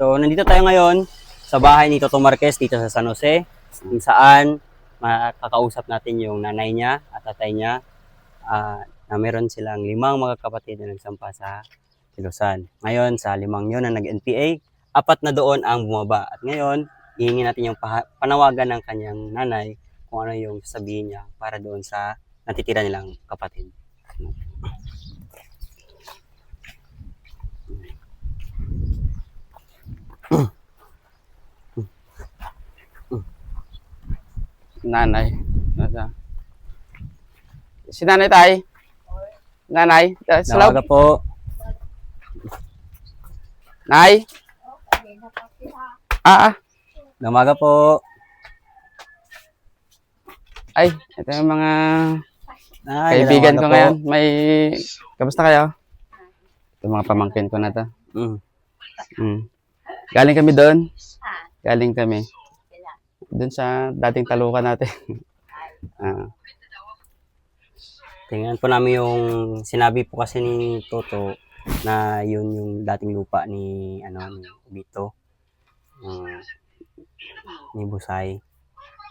So, nandito tayo ngayon sa bahay ni Toto Marquez dito sa San Jose, kung saan makakausap natin yung nanay niya at tatay niya na meron silang 5 mga kapatid na nagsampa sa Ilosan. Ngayon, sa 5 yun na nag-NPA, 4 na doon ang bumaba. At ngayon, hihingi natin yung panawagan ng kanyang nanay kung ano yung sabihin niya para doon sa natitira nilang kapatid. Nanay. Si nanay tay. Nanay. Salaw. Nawaga po. Nay. Namaga po. Ay, ito yung mga Ay, kaibigan namaga ko po. ngayon. Kamusta kayo? Ito mga pamangkin ko na to. Galing kami doon. Galing kami. Doon sa dating talukan natin. Tingnan po namin yung sinabi po kasi ni Toto na yun yung dating lupa ni ni Bito, ni Busay.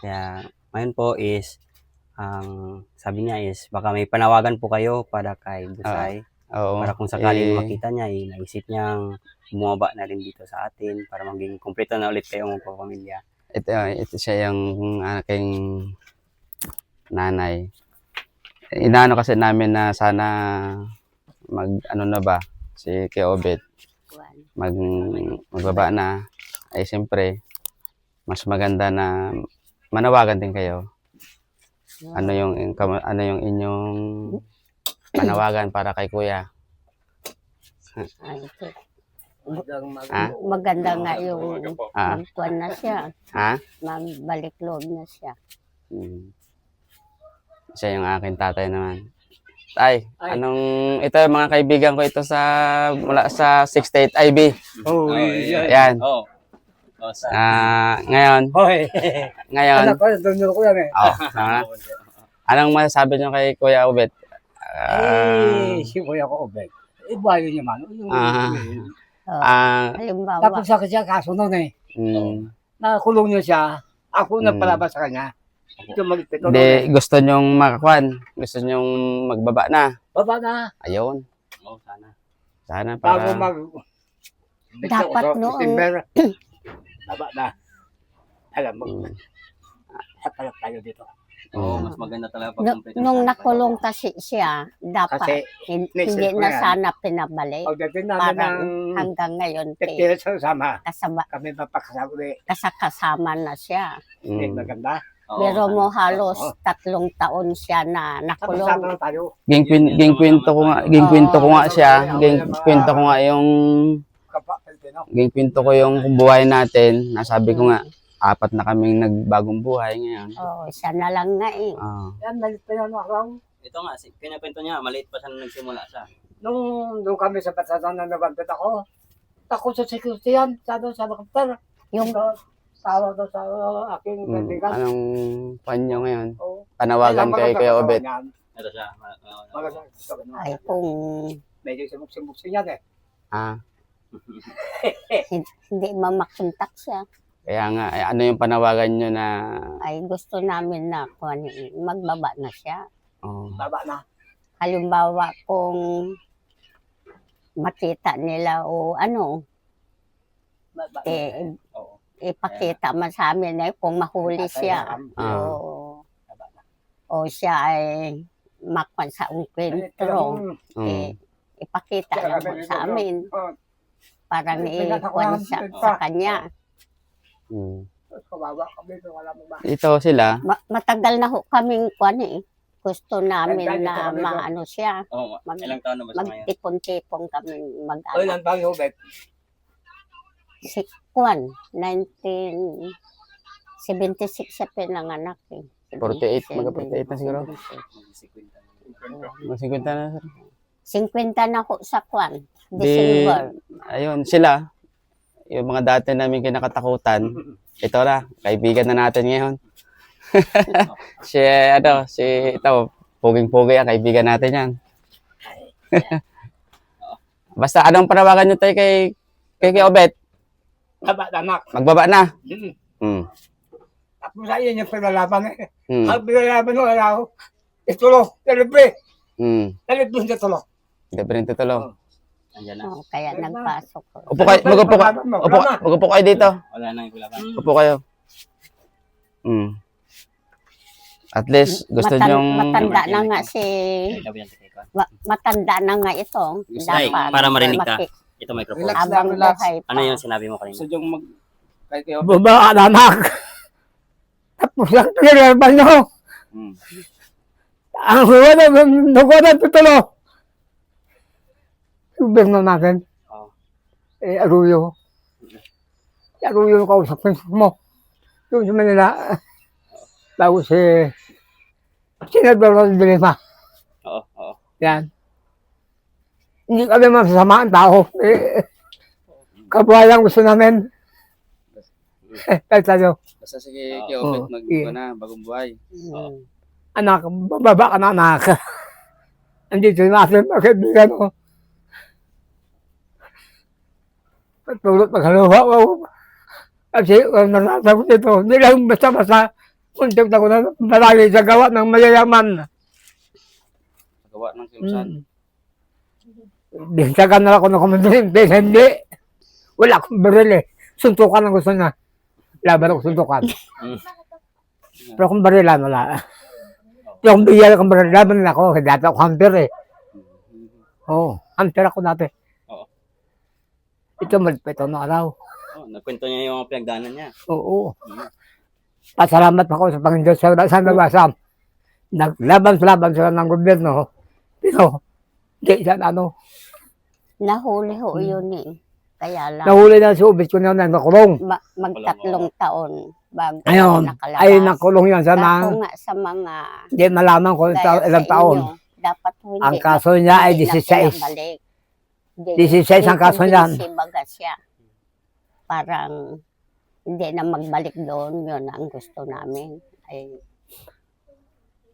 Kaya ngayon po is ang sabi niya is baka may panawagan po kayo para kay Busay Oo. para kung sakaling makita niya naisip niyang bumaba na rin dito sa atin para maging kumpleto na ulit kayong magpapamilya. Ito siya yung aking nanay. Inaano kasi namin na sana si Kuya Obet magbaba na. Ay siyempre mas maganda na manawagan din kayo. Ano yung inyong panawagan para kay Kuya? Maganda nga yung magkuhan na siya. Ha? Magbalik loob na siya. Siya yung aking tatay naman. Ito yung mga kaibigan ko ito mula sa 68 IB. Oh, Ayan. Oh. Ngayon. Ngayon. Anak ko, doon ko yan eh. Anong masasabi niyo kay Kuya Obet? Si Kuya ko, Obet. Bayo niya man. Halimbawa, Tapos sa kanya kaso noon eh. Nakulong niya siya. Ako nagpalabas sa kanya. Hindi, gusto nyong makakuan. Gusto nyong magbaba na. Baba na. Ayun. Sana. Sana Bago para... Dapat noon. September. Baba na. Alam mo. Hatalag tayo dito. Mas maganda talaga pag kumpleto. Nung nakulong kasi siya, dapat Kasi hindi ko na yan. sana pinabalik. pagdating namin Parang ng hanggang ngayon, Tepil sa sama. Kami mapakasama ulit. kasama na siya. Hindi maganda. Pero mo halos 3 taon siya na Tapos nakulong. sama na tayo. Kwento ko nga siya. Kwento ko nga yung... Kapwa Pilipino. Kwento ko yung buhay natin. Nasabi ko nga, 4 na kaming nagbagong buhay ngayon. Oo, siya na lang nga eh. Yan, malit pa yan araw. Ito nga, pinakwento niya, maliit pa siya nung nagsimula siya. Nung doon kami sa Patsasan na nabantad ako, takot sa security yan, sa helicopter. Yung Tawag daw sa aking kaibigan. Anong panyo ngayon? Oo. Panawagan kay Kuya Obet. Ito siya. ay kung Medyo simuk-simuk yan eh. hindi mamakintak siya, Kaya nga, ano yung panawagan nyo na... ay gusto namin na magbaba na siya. Baba na. Halimbawa kung makita nila o Baba ipakita man sa amin kung mahuli siya. O siya ay makwan sa ungkwentro. Ipakita naman sa amin. Parang iikwan siya sa kanya. Kawawa kami, wala mo ba? Ito sila. Matagal na ho kaming kwan eh. Gusto namin na maano siya. Ilang taon na ba siya ngayon? Magtipon-tipon kami Ay, lang bang Hubert? Si Kwan, 1976 siya pinanganak eh. 48, mag-48 na siguro. Mag 50 na, sir. 50 na ho sa Kwan, December. Ayun, sila. Yung mga dati namin kinakatakutan. Ito na, kaibigan na natin ngayon. Ito, puging-pugi ang kaibigan natin yan. Basta anong panawagan nyo tayo kay Obet? Dapat anak. Magbaba na. Hmm. Hmm. Tapos sa iyo yung pinalaban eh. Hmm. Ang pinalaban mo, ano, itulo, talibre. Hmm. Talibre sa tulo. Hindi pa rin tutulo. Nandiyan na. Oo, kaya nagpasok ko. Upo kayo, mag-upo kayo dito. Wala nang ikulaban. Upo kayo. Hmm. At least, gusto niyong... Matanda na nga si... Labi yan, Teka. Matanda na nga ito. Ay, Dapat. para marinig ka. maki- Ito microphone. Relax. Habang relax. buhay pa. Ano yung sinabi mo kanina? Gusto niyong mag... Kahit kayo. Baba ka anak. Tapos ang pinalaban nyo. Hmm. Ang huwa na, nakuha na tutulo. Gobyerno natin. Oo. Aruyo. Aruyo yung kausapin mo. Yung sa Manila. Tapos sinadwaro ng dilema. Oo, oo. Yan. Hindi kami masasama ang tao. Kabuhayan gusto namin. Kahit tayo. Basta sige, kayo, Oo. mag-upo na, bagong buhay. Mm. Anak, bababa ka na anak. Andito yung ating mga kaibigan ko. Pagtulot maghaluha ko. Kasi narasa ko dito. Hindi lang basta-basta. Kuntik ako na malagi sa gawa ng mayayaman. Magawa ng kilusan. Binsagan na ako ng komandante. Hindi. Wala akong baril eh. Suntukan ang gusto niya. Laban ako suntukan. Pero kung barilan, wala. Yung bigyan akong baril, laban na ako. Kasi dati ako hunter eh. Oo, hunter ako dati. Oo. Ito malipit ako ng araw. Oh, nagkwento niya yung pinagdaanan niya. Oo. Pasalamat ako sa Panginoon sa nabasam. Naglaban-laban sila ng gobyerno. Pero, di siya ano. Nahuli ho yun eh. Kaya lang. Nahuli na si Ubis ko na nakulong. Magtatlong taon bago Ayun, nakalabas. ay nakulong yan sa Ako nang. nga sa mga Hindi malaman ko dahil sa ilang taon. inyo, dapat ho hindi. Ang kaso niya ay hindi na 16. pinabalik. 16 ang kaso niyan. Si baga siya. Parang hindi na magbalik doon. Yun ang gusto namin. Ay,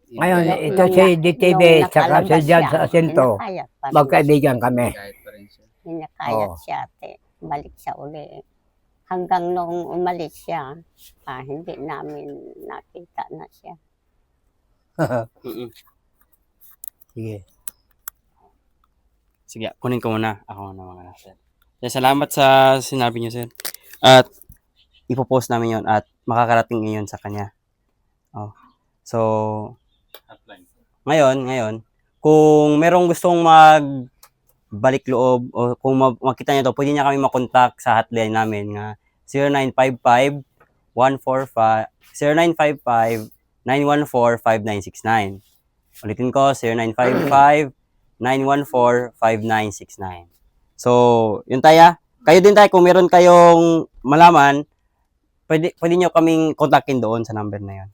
Ngayon, nung- ito nung si na- DTV nung tsaka si nakalabas Jan siya, sa Asinto. hinakayat pa rin Magkaibigan kami. Kahit pa rin siya. Hinakayat Oo. siya, te. Balik siya uli. Hanggang nung umalis siya, hindi namin nakita na siya. Mm-mm. Sige. Sige, kunin ko muna. Ako muna mga sir. Kaya salamat sa sinabi niyo, sir. At ipopost namin yon at makakarating yun sa kanya. Oh. So, ngayon, kung merong gustong magbalik loob o kung makita niyo to, pwede niya kami makontak sa hotline namin nga 0955 0955-914-5969. Ulitin ko, 0955-914-5969. So, yun tayo. Kayo din tayo, kung meron kayong malaman, pwede nyo kaming kontakin doon sa number na yun.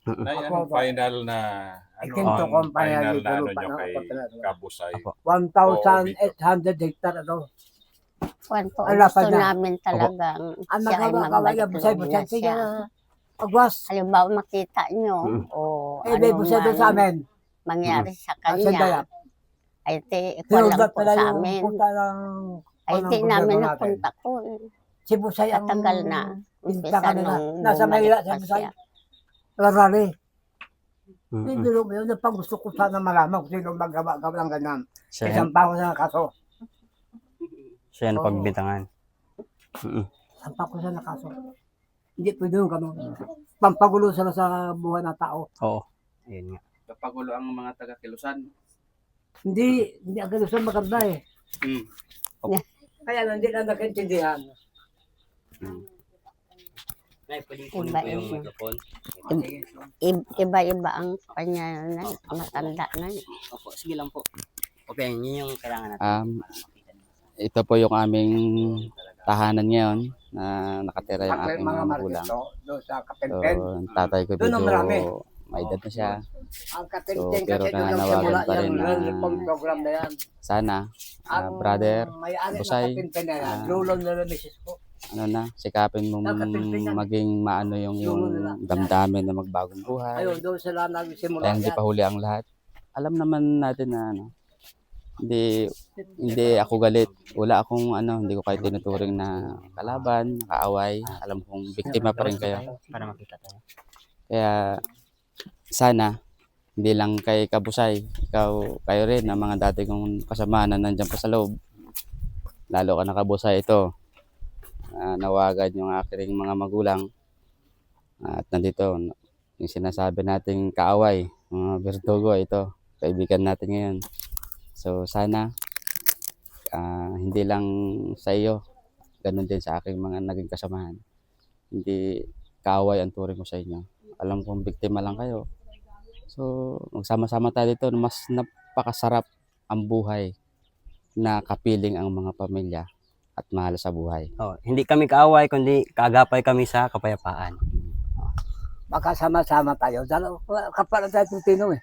Nay, anong final na Ikinto ang kumpanya final dito na ano lupa nyo ng kay Kapitolado. Kabusay? Apo. 1,800 hectare ito. Kwento, Ala, gusto pa na. namin talagang Ang siya ay nagkakawala, magbalik busay, loob busay, na sige siya. na. Pagwas. Halimbawa makita nyo o Eh, may busay doon sa amin. mangyari sa Ang kanya, sandaya. ay di, ikaw lang Hinulgat po pala sa yung amin. punta ng Ay ng di namin gobyerno natin. napunta ko. Si Busay ang Matagal na. pinta Umpisa kanila. nung Nasa bumalik Maynila pa si Busay. siya. Rarali. Mm-mm. Hindi mo yun. Pag gusto ko sana malaman kung sino magawa-gawa ng ganyan. Siya, Isang pa ko sa kaso. siya na Oo. pagbintangan. Mm-mm. Sampa ko siya na kaso. Hindi pwede yung ganun. Pampagulo sila sa buhay ng tao. Oo. Ayun nga. Papagulo ang mga taga-Kilusan. Hindi ang ganun siya maganda eh. Hmm. Kaya hindi na nakaintindihan. Nay, pwede kunin ko yung microphone. Iba-iba ang kanya na matanda na. Opo, sige lang po. Okay, yun yung kailangan natin. Ito po yung aming tahanan ngayon na nakatira yung At aking mga magulang. doon sa So, Kapenten. ang tatay ko Doon ang marami. medyo may edad na siya. Ang Kapenten pero kasi doon ang nanawagan simula pa rin yung na- reform program na yan. Sana, Ang brother, may-ari ng Busay, Kapenten na yan, ah, lulo na misis ko. ano na, sikapin mo maging maano yung damdamin na magbagong buhay. Ayun, doon sila nagsimula Kaya hindi yan. pa huli ang lahat. Alam naman natin na ano, hindi ako galit. Wala akong hindi ko kayo tinuturing na kalaban, kaaway. Alam kong biktima pa rin kayo. Para makita tayo. Kaya sana hindi lang kay Kabusay, kayo rin na mga dati kong kasama na nandiyan pa sa loob. Lalo ka na Kabusay ito. Nawagan yung aking mga magulang. At nandito yung sinasabi nating kaaway, mga Bertugo ito. Kaibigan natin ngayon. So sana hindi lang sa iyo, ganun din sa aking mga naging kasamahan. Hindi kaaway ang turing ko sa inyo. Alam kong biktima lang kayo. So magsama-sama tayo dito. Mas napakasarap ang buhay na kapiling ang mga pamilya at mahal sa buhay. Oh, hindi kami kaaway, kundi kaagapay kami sa kapayapaan. Baka sama-sama tayo. Kapala tayo Pilipino eh.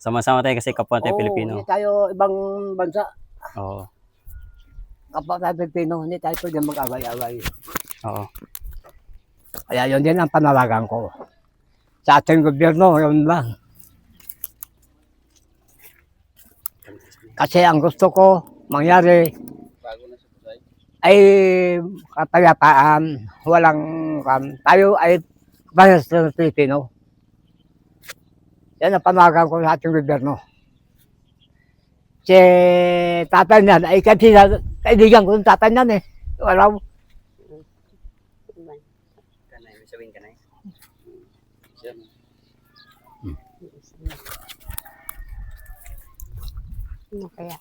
Sama-sama tayo kasi kapwa tayo Pilipino. Hindi tayo ibang bansa. Oo. Kapwa tayo Pilipino, hindi tayo pwede mag-away-away. Oo. Kaya yun din ang panawagan ko. Sa ating gobyerno, yun lang. Kasi ang gusto ko mangyari ay kapayapaan, walang tayo ay parehas ng Pilipino. Yan ang panawagan ko sa ating gobyerno. Si tatay niyan ay kasi kaibigan ko yung tatay niyan eh. Wala. Kanay, may sabihin kanay. Ano kaya?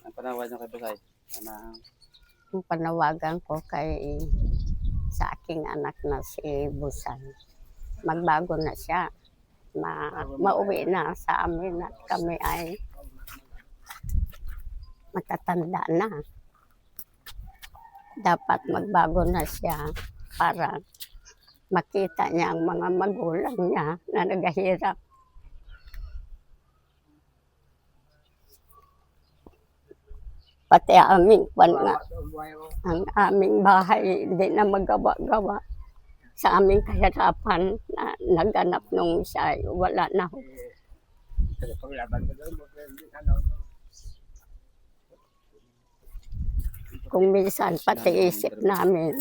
Ang panawagan niyo kay Busay, Ang panawagan ko sa aking anak na si Busan. Magbago na siya. Mauwi na sa amin at kami ay matatanda na. Dapat magbago na siya para makita niya ang mga magulang niya na naghahirap. Pati ang aming bahay hindi na magawa-gawa. Sa aming kahirapan na naganap nung siya, wala na. Kung minsan pati isip namin,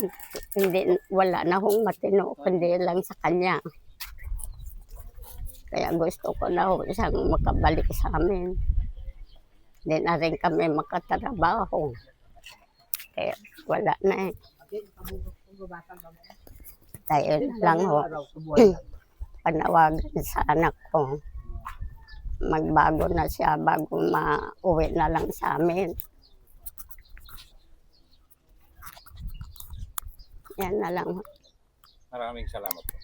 wala na hong matino, kundi lang sa kanya. Kaya gusto ko na siyang makabalik sa amin. Hindi na rin kami makatrabaho. Kaya wala na eh. Tayo na lang ho, panawagan sa anak ko. Magbago na siya bago mauwi na lang sa amin. Yan na lang. Maraming salamat po.